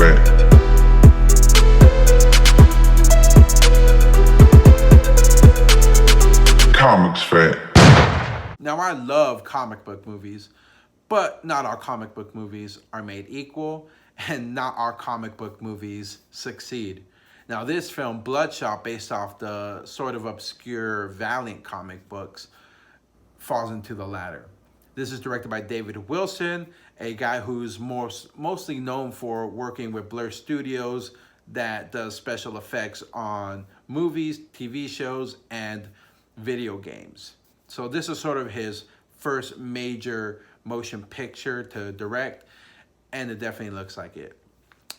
Fat. Comics Fat. Now, I love comic book movies, but not all comic book movies are made equal, and not all comic book movies succeed. Now, this film, Bloodshot, based off the sort of obscure Valiant comic books, falls into the latter. This is directed by David Wilson, a guy who's mostly known for working with Blur Studios that does special effects on movies, TV shows, and video games. So this is sort of his first major motion picture to direct, and it definitely looks like it.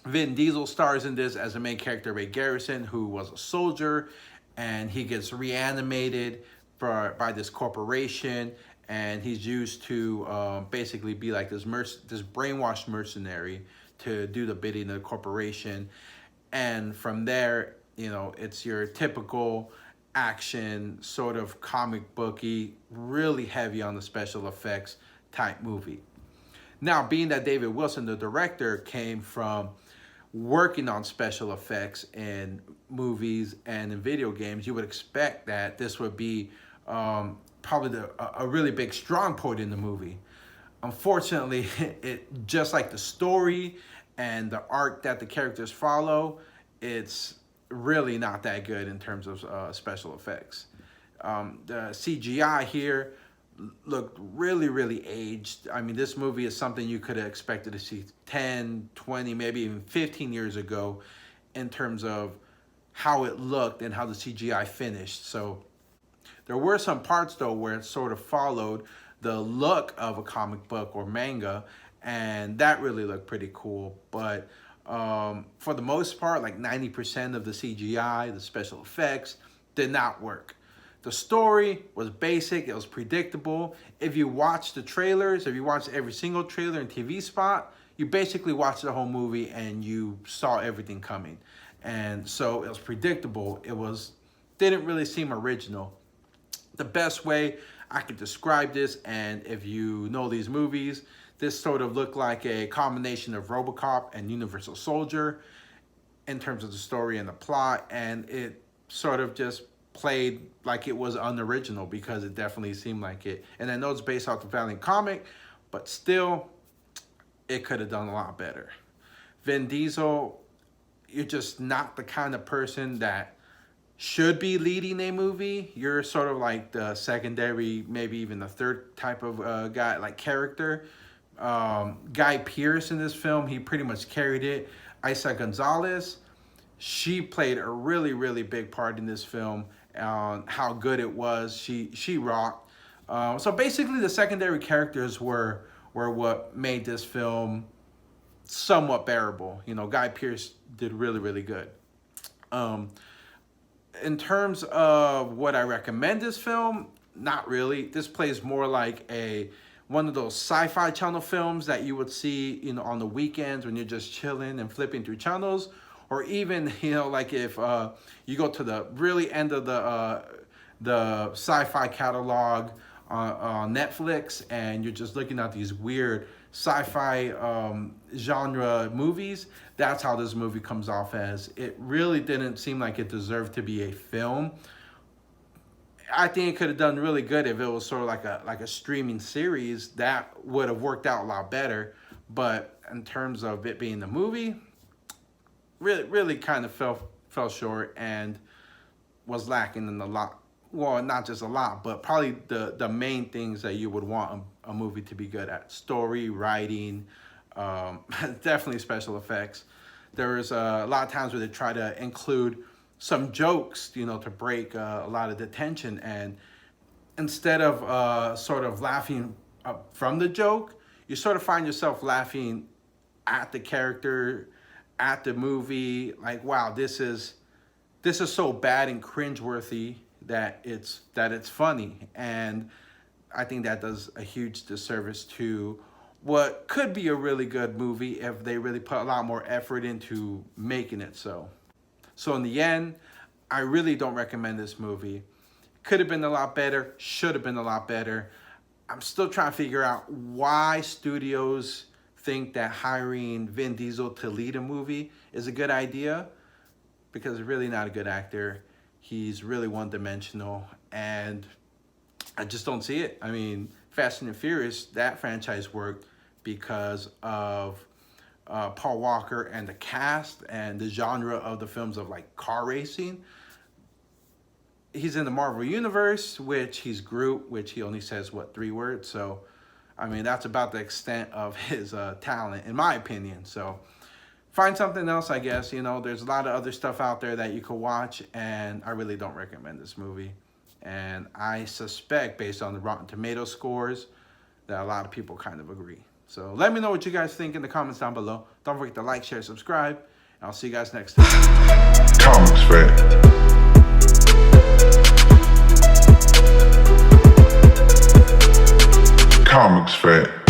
Vin Diesel stars in this as the main character, Ray Garrison, who was a soldier, and he gets reanimated by this corporation, and he's used to basically be like this brainwashed mercenary to do the bidding of the corporation. And from there, it's your typical action, sort of comic booky, really heavy on the special effects type movie. Now, being that David Wilson, the director, came from working on special effects in movies and in video games, you would expect that this would be probably a really big strong point in the movie. Unfortunately, it just like the story and the arc that the characters follow, it's really not that good in terms of special effects. The CGI here looked really, really aged. I mean, this movie is something you could have expected to see 10, 20, maybe even 15 years ago in terms of how it looked and how the CGI finished. So there were some parts, though, where it sort of followed the look of a comic book or manga, and that really looked pretty cool. But for the most part, like 90% of the CGI, the special effects, did not work. The story was basic, it was predictable. If you watch the trailers, if you watch every single trailer and TV spot, you basically watched the whole movie and you saw everything coming. And so it was predictable. Didn't really seem original. The best way I could describe this, and if you know these movies, this sort of looked like a combination of Robocop and Universal Soldier in terms of the story and the plot, and it sort of just played like it was unoriginal because it definitely seemed like it. And I know it's based off the Valiant comic, but still, it could have done a lot better. Vin Diesel, you're just not the kind of person that should be leading a movie. You're sort of like the secondary, maybe even the third type of guy, like character. Guy Pearce in this film, he pretty much carried it. Eiza Gonzalez, she played a really, really big part in this film. How good it was, she rocked. So basically, the secondary characters were what made this film somewhat bearable. Guy Pearce did really, really good. In terms of what I recommend this film, not really. This plays more like one of those sci-fi channel films that you would see, on the weekends when you're just chilling and flipping through channels, or even, like if you go to the really end of the sci-fi catalog on Netflix, and you're just looking at these weird sci-fi genre movies. That's how this movie comes off as. It really didn't seem like it deserved to be a film. I think it could have done really good if it was sort of like a streaming series. That would have worked out a lot better. But in terms of it being the movie, really kind of fell short and was lacking in a lot. Well, not just a lot, but probably the main things that you would want a movie to be good at: story, writing, definitely special effects. There's a lot of times where they try to include some jokes, to break a lot of the tension, and instead of sort of laughing from the joke, you sort of find yourself laughing at the character, at the movie. Like, wow, this is so bad and cringeworthy that it's funny. And I think that does a huge disservice to what could be a really good movie if they really put a lot more effort into making it so. So in the end, I really don't recommend this movie. Could have been a lot better, should have been a lot better. I'm still trying to figure out why studios think that hiring Vin Diesel to lead a movie is a good idea, because he's really not a good actor. He's really one-dimensional, and I just don't see it. I mean, Fast and the Furious, that franchise worked because of Paul Walker and the cast and the genre of the films of like car racing. He's in the Marvel Universe, which he's Groot, which he only says, what, 3 words? So, I mean, that's about the extent of his talent, in my opinion. So, find something else, I guess. You know, there's a lot of other stuff out there that you could watch, and I really don't recommend this movie. And I suspect, based on the Rotten Tomatoes scores, that a lot of people kind of agree. So, let me know what you guys think in the comments down below. Don't forget to like, share, subscribe, and I'll see you guys next time. Comics fan. Comics fan.